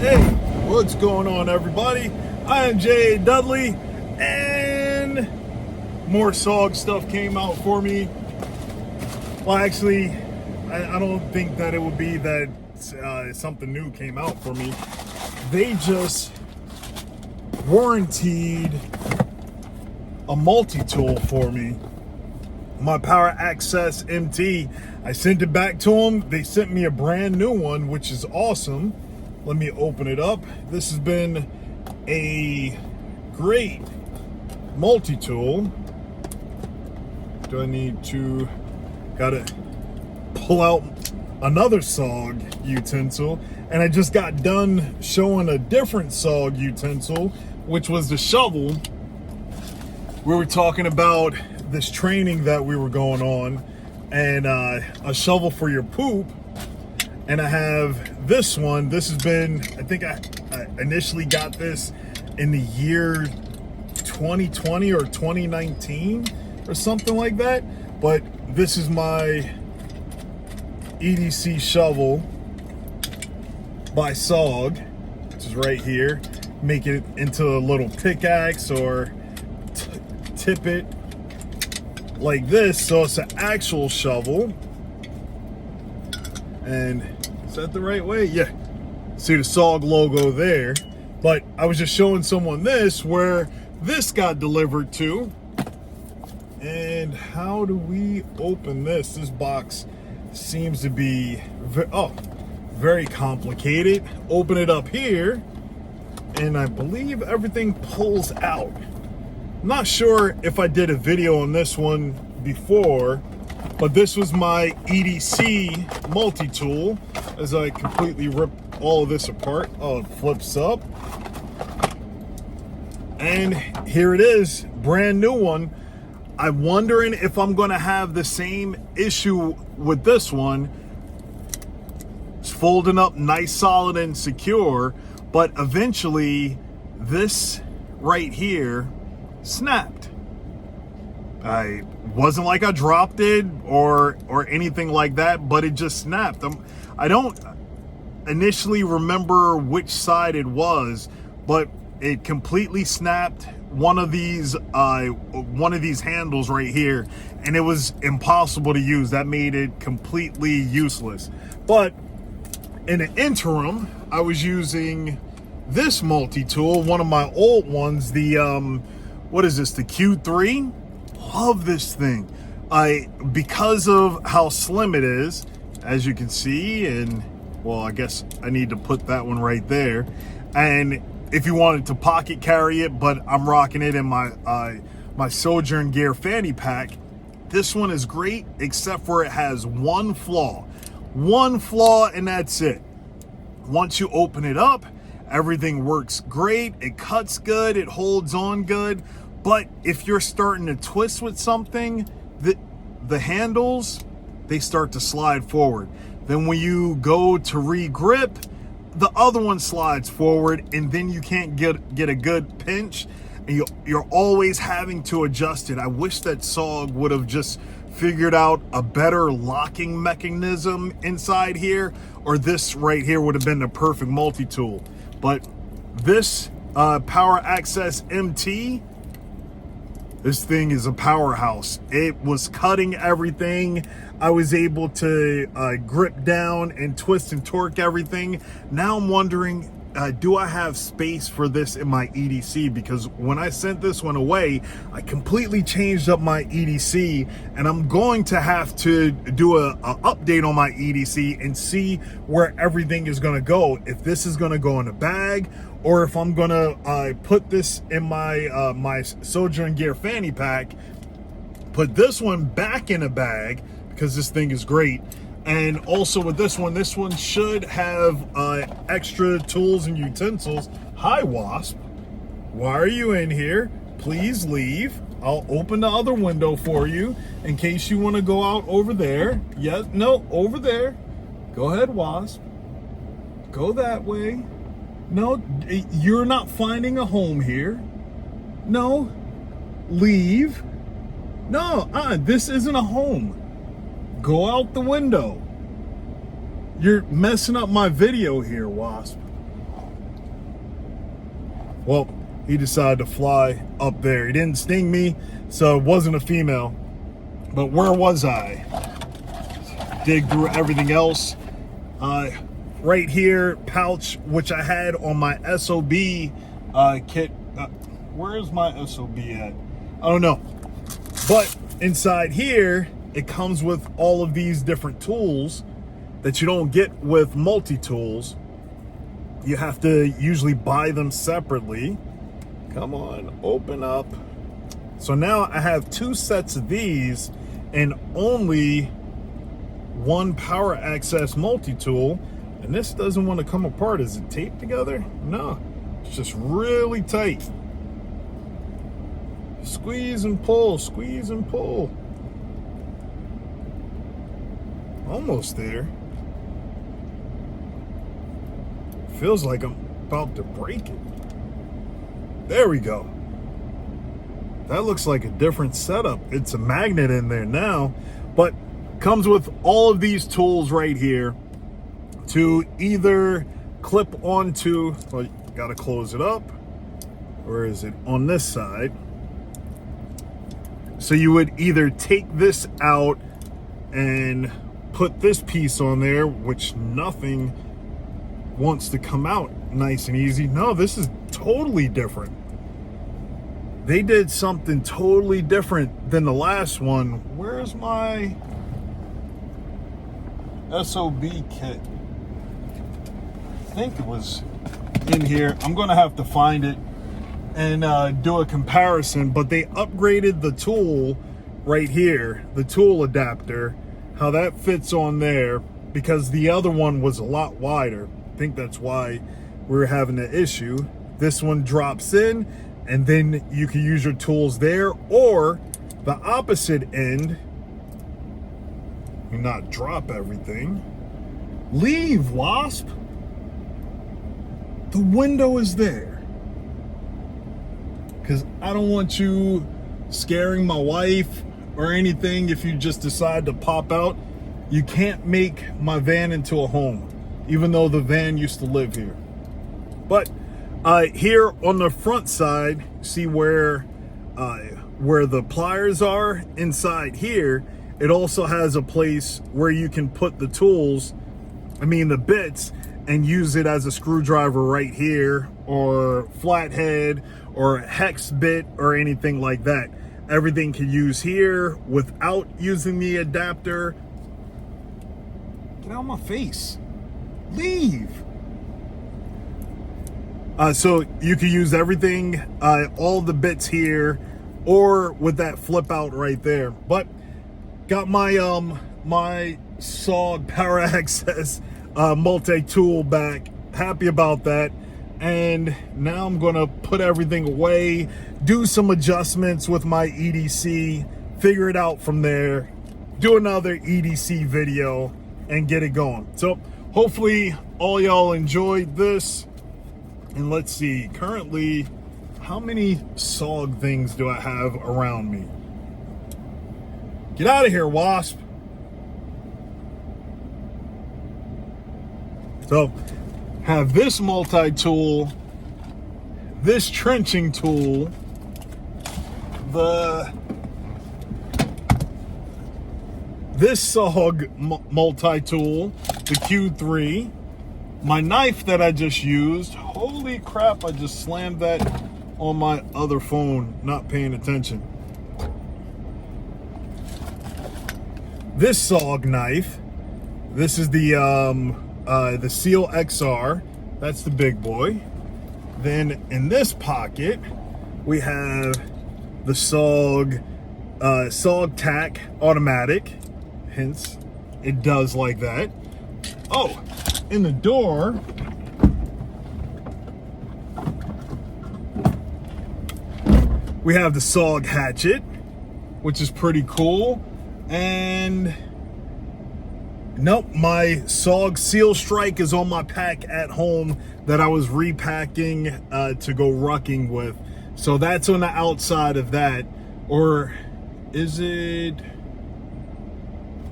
Hey, what's going on, everybody? I am J.A. Dudley, and more SOG stuff came out for me. Well, actually, I don't think that it would be that something new came out for me. They just warranted a multi-tool for me. My Power Access MT. I sent it back to them. They sent me a brand new one, which is awesome. Let me open it up. This has been a great multi-tool. Do I need to... Gotta pull out another SOG utensil. And I just got done showing a different SOG utensil, which was the shovel. We were talking about this training that we were going on, and a shovel for your poop. And I have this one. This has been, I think I initially got this in the year 2020 or 2019 or something like that. But this is my EDC shovel by SOG, which is right here. Make it into a little pickaxe or tip it like this, so it's an actual shovel. And is that the right way? Yeah. See the SOG logo there. But I was just showing someone this, where this got delivered to. And how do we open this? This box seems to be very complicated. Open it up here, and I believe everything pulls out. I'm not sure if I did a video on this one before, but this was my EDC multi-tool. As I completely rip all of this apart, oh, it flips up. And here it is, brand new one. I'm wondering if I'm gonna have the same issue with this one. It's folding up nice, solid, and secure, but eventually this right here snapped. I wasn't like I dropped it or anything like that, but it just snapped. I don't initially remember which side it was, but it completely snapped one of these handles right here, and it was impossible to use. That made it completely useless. But in the interim, I was using this multi-tool, one of my old ones, the what is this, the Q3? Love this thing. Because of how slim it is, as you can see, and well, I guess I need to put that one right there. And if you wanted to pocket carry it, but I'm rocking it in my my Sojourn Gear fanny pack. This one is great, except for it has one flaw, and that's it. Once you open it up, everything works great. It cuts good, it holds on good. But if you're starting to twist with something, the handles, they start to slide forward. Then when you go to re-grip, the other one slides forward, and then you can't get a good pinch, and you're always having to adjust it. I wish that SOG would have just figured out a better locking mechanism inside here, or this right here would have been the perfect multi-tool. But this Power Access MT, this thing is a powerhouse. It was cutting everything. I was able to grip down and twist and torque everything. Now I'm wondering, do I have space for this in my EDC? Because when I sent this one away, I completely changed up my EDC, and I'm going to have to do a update on my EDC and see where everything is gonna go. If this is gonna go in a bag, or if I'm gonna put this in my my Sojourn Gear fanny pack, put this one back in a bag, because this thing is great. And also with this one should have extra tools and utensils. Hi, Wasp. Why are you in here? Please leave. I'll open the other window for you in case you want to go out over there. Yes, no, over there. Go ahead, Wasp. Go that way. No, you're not finding a home here. No, leave. No, this isn't a home. Go out the window. You're messing up my video here, Wasp. Well, he decided to fly up there. He didn't sting me, so it wasn't a female. But where was I? Dig through everything else. Right here, pouch, which I had on my SOB kit. Where is my SOB at? I don't know. But inside here, it comes with all of these different tools that you don't get with multi-tools. You have to usually buy them separately. Come on, open up. So now I have 2 sets of these and only one power access multi-tool. And this doesn't want to come apart. Is it taped together? No, it's just really tight. Squeeze and pull, squeeze and pull. Almost there. Feels like I'm about to break it. There we go. That looks like a different setup. It's a magnet in there now, but comes with all of these tools right here to either clip onto, well, you gotta close it up. Where is it? On this side. So you would either take this out and put this piece on there, which nothing wants to come out nice and easy. No, this is totally different. They did something totally different than the last one. Where's my SOB kit? I think it was in here. I'm gonna have to find it and do a comparison, but they upgraded the tool right here, the tool adapter, how that fits on there, because the other one was a lot wider. I think that's why we were having the issue. This one drops in, and then you can use your tools there, or the opposite end, you not drop everything. Leave, Wasp. The window is there. Because I don't want you scaring my wife or anything if you just decide to pop out. You can't make my van into a home, even though the van used to live here. But here on the front side, see where the pliers are inside here, it also has a place where you can put the tools, the bits, and use it as a screwdriver right here, or flathead, or hex bit, or anything like that. Everything can use here without using the adapter. Get out of my face. Leave. So you can use everything, all the bits here, or with that flip out right there. But got my my SOG Power Access multi-tool back. Happy about that. And now I'm gonna put everything away, do some adjustments with my EDC, figure it out from there, do another EDC video, and get it going. So hopefully all y'all enjoyed this. And let's see, currently, how many SOG things do I have around me? Get out of here, Wasp. So, have this multi-tool, this trenching tool, this SOG multi-tool, the Q3, my knife that I just used. Holy crap, I just slammed that on my other phone, not paying attention. This SOG knife, this is the Seal XR, that's the big boy. Then in this pocket, we have the SOG Tac automatic, hence it does like that. Oh, in the door, we have the SOG hatchet, which is pretty cool. And nope, my SOG Seal Strike is on my pack at home that I was repacking to go rucking with. So that's on the outside of that. Or is it,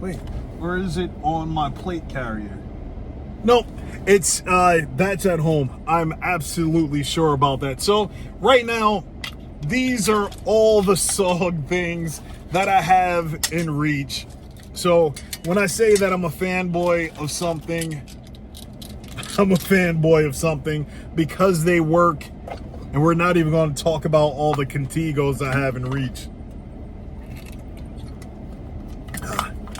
wait, or is it on my plate carrier? Nope, it's that's at home. I'm absolutely sure about that. So right now, these are all the SOG things that I have in reach. So when I say that I'm a fanboy of something, I'm a fanboy of something because they work, and we're not even going to talk about all the Contigos I have in reach.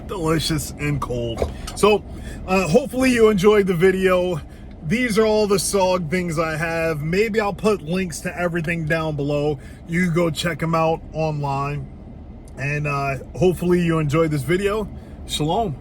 Delicious and cold. So hopefully you enjoyed the video. These are all the SOG things I have. Maybe I'll put links to everything down below. You can go check them out online. And hopefully you enjoyed this video. Shalom.